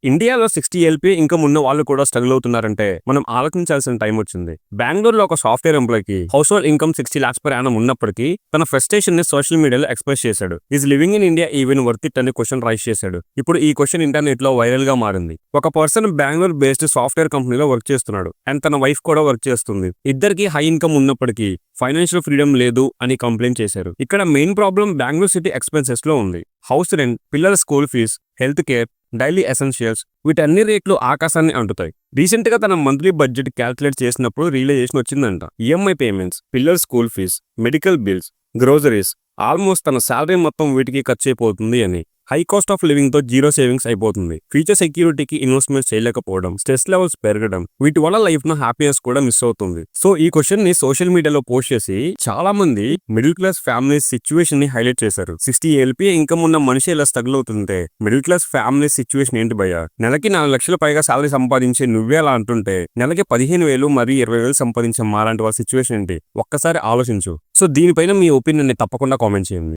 ఇండియాలో 60 LP income ఉన్న వాళ్ళు కూడా స్ట్రగుల్ అవుతున్నారంటే మనం ఆలోచించాల్సిన టైం వచ్చింది. బెంగళూరులో ఒక సాఫ్ట్వేర్ ఎంప్లాయ్‌కి household income 60 lakhs per annum ఉన్నప్పటికీ తన ఫ్రస్ట్రేషన్ ని సోషల్ మీడియాలో ఎక్స్‌ప్రెస్ చేశాడు. Is living in India even worth it అని క్వశ్చన్ రైజ్ చేశాడు. ఇప్పుడు ఈ క్వశ్చన్ ఇంటర్నెట్ లో వైరల్ గా మారింది. ఒక పర్సన్ బెంగళూరు బేస్డ్ సాఫ్ట్వేర్ కంపెనీలో వర్క్ చేస్తున్నాడు అండ్ తన వైఫ్ కూడా వర్క్ చేస్తుంది. ఇద్దరికి హై ఇన్కమ్ ఉన్నప్పటికీ ఫైనాన్షియల్ ఫ్రీడమ్ లేదు అని కంప్లైంట్ చేశారు. ఇక్కడ main problem Bengaluru city expenses లో ఉంది. హౌస్ రెంట్, పిల్లల school fees, health care, daily essentials వీటన్ని రేట్లు ఆకాశాన్ని అంటుతాయి. రీసెంట్ గా తన మంత్లీ బడ్జెట్ క్యాల్కులేట్ చేసినప్పుడు రియలైజేషన్ వచ్చిందంట. ఈఎంఐ పేమెంట్స్, పిల్లల school fees, medical bills, groceries almost తన శాలరీ మొత్తం వీటికి ఖర్చు అయిపోతుంది అని. హై కాస్ట్ ఆఫ్ లివింగ్ తో జీరో సేవింగ్స్ అయిపోతుంది. ఫ్యూచర్ సెక్యూరిటీకి ఇన్వెస్ట్మెంట్ చేయలేకపోవడం, స్ట్రెస్ లెవెల్స్ పెరగడం వీటి వల్ల లైఫ్ లో హ్యాపీనెస్ కూడా మిస్ అవుతుంది. సో ఈ క్వశ్చన్ ని సోషల్ మీడియాలో పోస్ట్ చేసి చాలా మంది మిడిల్ క్లాస్ ఫ్యామిలీస్ సిచ్యువేషన్ ని హైలైట్ చేశారు. 60 ఎల్పీ ఇన్కమ్ ఉన్న మనిషి ఇలా స్ట్రగుల్ అవుతుంటే మిడిల్ క్లాస్ ఫ్యామిలీ సిచ్యువేషన్ ఏంటి భయ్యా? నెలకి 4 లక్షల పైగా సాలరీ సంపాదించే నువ్వే అలా అంటుంటే నెలకి 15,000 మరియు 20,000 సంపాదించే మాలాంటి వాళ్ళ సిచ్యువేషన్ ఏంటి? ఒక్కసారి ఆలోచించు. సో దీనిపైన మీ ఒపీనియన్ ని తప్పకుండా కామెంట్ చేయండి.